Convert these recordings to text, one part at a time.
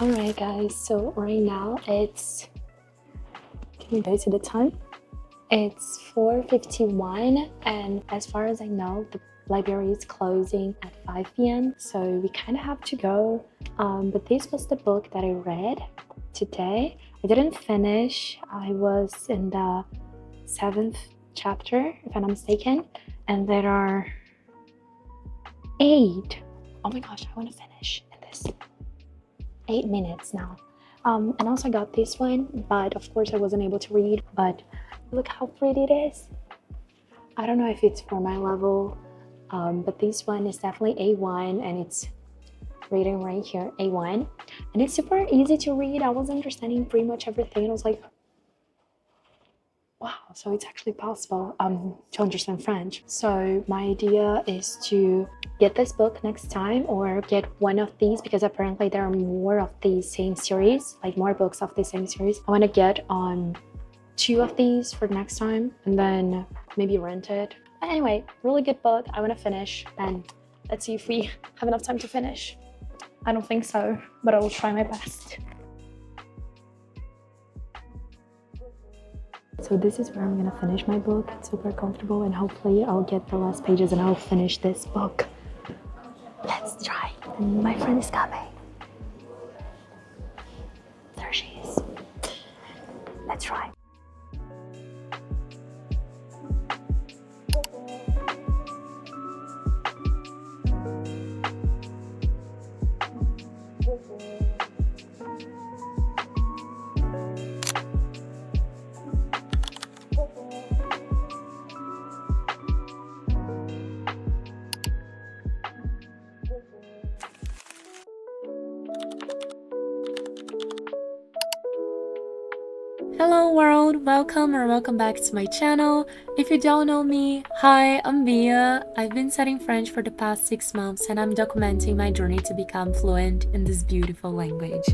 Alright guys, so right now it's, can you guys see the time? It's 4:51 and as far as I know the library is closing at 5 p.m. so we kind of have to go, but this was the book that I read today. I didn't finish. I was in the 7th chapter if I'm not mistaken, and there are 8. Oh my gosh, I want to finish in this 8 minutes now. And also I got this one, but of course I wasn't able to read. But look how pretty it is. I don't know if it's for my level, but this one is definitely A1, and it's reading right here, A1, and it's super easy to read. I was understanding pretty much everything. I was like, wow, so it's actually possible to understand French. So my idea is to get this book next time, or get one of these, because apparently there are more of the same series, like more books of the same series. I want to get on 2 of these for next time and then maybe rent it. But anyway, really good book. I want to finish, and let's see if we have enough time to finish. I don't think so, but I will try my best. So this is where I'm gonna finish my book. It's super comfortable, and hopefully I'll get the last pages and I'll finish this book. Let's try. And my friend is coming. There she is. Let's try. Hello world, welcome back to my channel. If you don't know me, hi, I'm Bia. I've been studying French for the past 6 months, and I'm documenting my journey to become fluent in this beautiful language.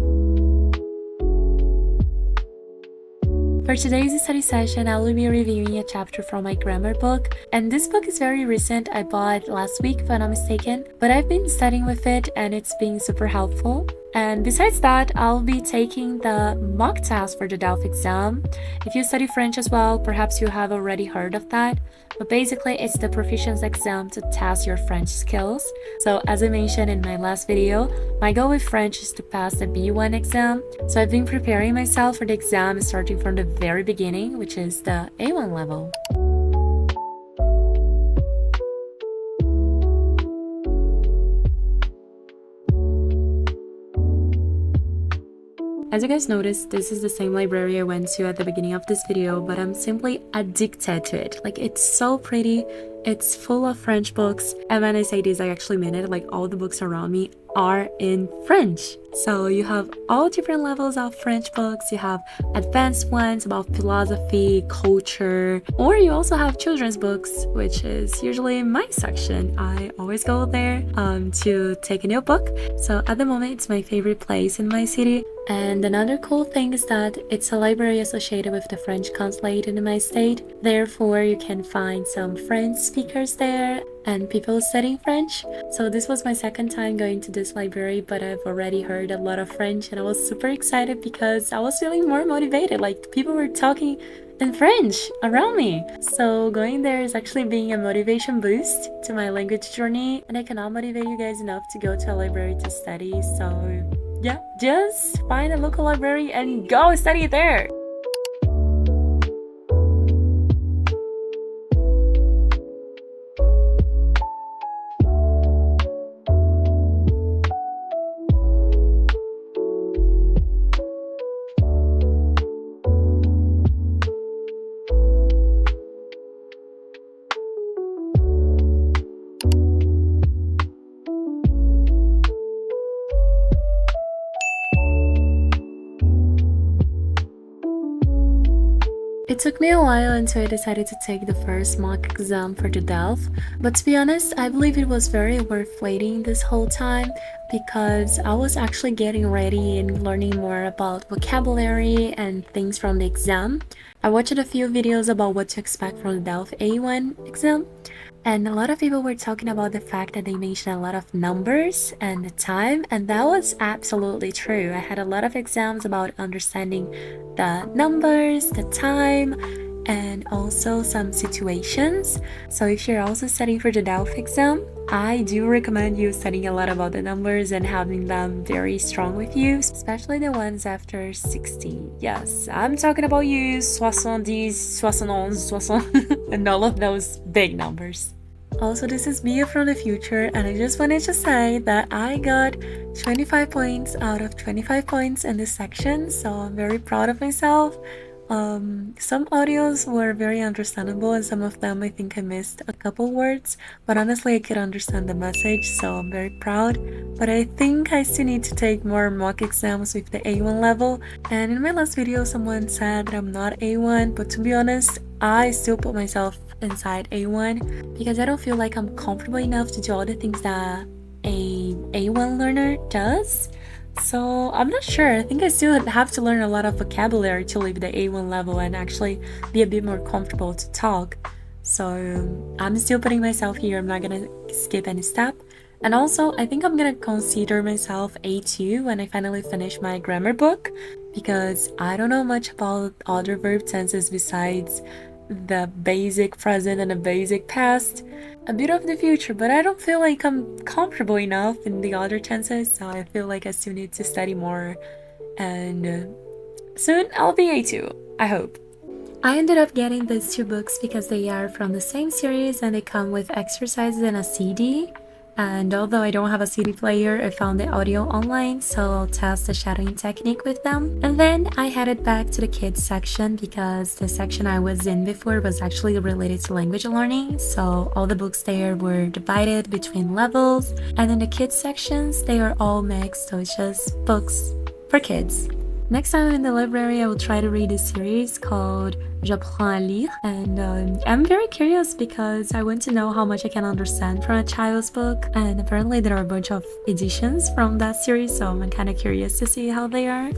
For today's study session, I will be reviewing a chapter from my grammar book, and this book is very recent. I bought it last week if I'm not mistaken, but I've been studying with it and it's been super helpful. And besides that, I'll be taking the mock test for the DELF exam. If you study French as well, perhaps you have already heard of that. But basically, it's the proficiency exam to test your French skills. So as I mentioned in my last video, my goal with French is to pass the B1 exam. So I've been preparing myself for the exam starting from the very beginning, which is the A1 level. As you guys noticed, this is the same library I went to at the beginning of this video, but I'm simply addicted to it. Like, it's so pretty, it's full of French books, and when I say this, I actually mean it. Like, all the books around me are in French. So you have all different levels of French books. You have advanced ones about philosophy, culture, or you also have children's books, which is usually my section. I always go there to take a new book. So at the moment, it's my favorite place in my city. And another cool thing is that it's a library associated with the French consulate in my state. Therefore, you can find some French speakers there and people studying French. So this was my second time going to this library, but I've already heard a lot of French and I was super excited because I was feeling more motivated. Like, people were talking in French around me. So going there is actually being a motivation boost to my language journey, and I cannot motivate you guys enough to go to a library to study. So yeah, just find a local library and go study there. It took me a while until I decided to take the first mock exam for the DELF, but to be honest, I believe it was very worth waiting this whole time. because I was actually getting ready and learning more about vocabulary and things from the exam. I watched a few videos about what to expect from the DELF A1 exam, and a lot of people were talking about the fact that they mentioned a lot of numbers and the time, and that was absolutely true. I had a lot of exams about understanding the numbers, the time, and also some situations. So if you're also studying for the DELF exam, I do recommend you studying a lot about the numbers and having them very strong with you, especially the ones after 60. Yes, I'm talking about you, 70, 71, 60, and all of those big numbers. Also, this is Mia from the future, and I just wanted to say that I got 25 points out of 25 points in this section, so I'm very proud of myself. Some audios were very understandable, and some of them I think I missed a couple words, but honestly I could understand the message, so I'm very proud. But I think I still need to take more mock exams with the A1 level, and in my last video someone said that I'm not A1, but to be honest, I still put myself inside A1 because I don't feel like I'm comfortable enough to do all the things that a A1 learner does. So I'm not sure. I think I still have to learn a lot of vocabulary to leave the A1 level and actually be a bit more comfortable to talk. So I'm still putting myself here. I'm not gonna skip any step. And also, I think I'm gonna consider myself A2 when I finally finish my grammar book, because I don't know much about other verb tenses besides the basic present and the basic past, a bit of the future, but I don't feel like I'm comfortable enough in the other tenses, so I feel like I still need to study more, and soon I'll be A2, I hope. I ended up getting these two books because they are from the same series and they come with exercises and a CD. And although I don't have a CD player, I found the audio online, so I'll test the shadowing technique with them. And then I headed back to the kids section because the section I was in before was actually related to language learning, so all the books there were divided between levels. And in the kids sections, they are all mixed, so it's just books for kids. Next time I'm in the library, I will try to read a series called J'apprends à lire, and I'm very curious because I want to know how much I can understand from a child's book, and apparently there are a bunch of editions from that series, so I'm kind of curious to see how they are.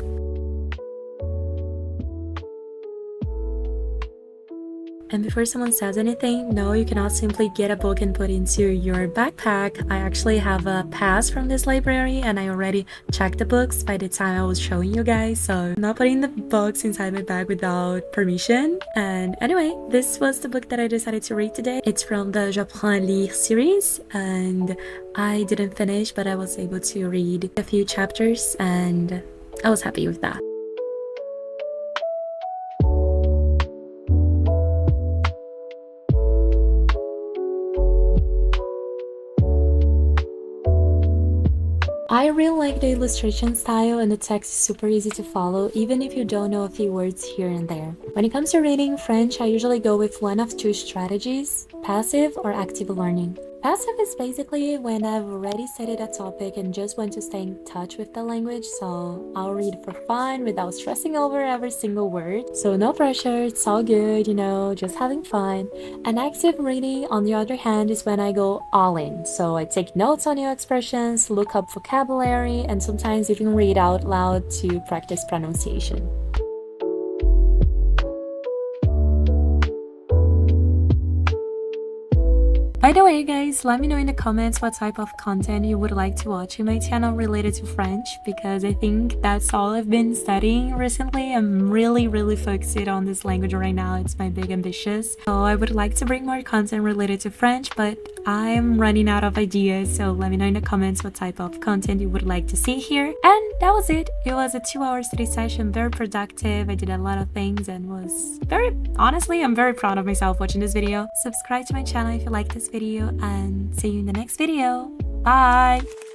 And before someone says anything, no, you cannot simply get a book and put into your backpack. I actually have a pass from this library and I already checked the books by the time I was showing you guys, so I'm not putting the books inside my bag without permission. And anyway, this was the book that I decided to read today. It's from the J'apprends à lire series, and I didn't finish, but I was able to read a few chapters and I was happy with that. I really like the illustration style, and the text is super easy to follow even if you don't know a few words here and there. When it comes to reading French, I usually go with one of two strategies: passive or active learning. Passive is basically when I've already studied a topic and just want to stay in touch with the language, so I'll read for fun without stressing over every single word. So no pressure, it's all good, you know, just having fun. And active reading, on the other hand, is when I go all in. So I take notes on new expressions, look up vocabulary, and sometimes even read out loud to practice pronunciation. By the way, guys, let me know in the comments what type of content you would like to watch in my channel related to French, because I think that's all I've been studying recently. I'm really focused on this language right now. It's my big ambition. So I would like to bring more content related to French, but I'm running out of ideas, so let me know in the comments what type of content you would like to see here. And that was it. It was a 2-hour study session, very productive. I did a lot of things and was honestly, I'm very proud of myself watching this video. Subscribe to my channel if you like this video, and see you in the next video. Bye!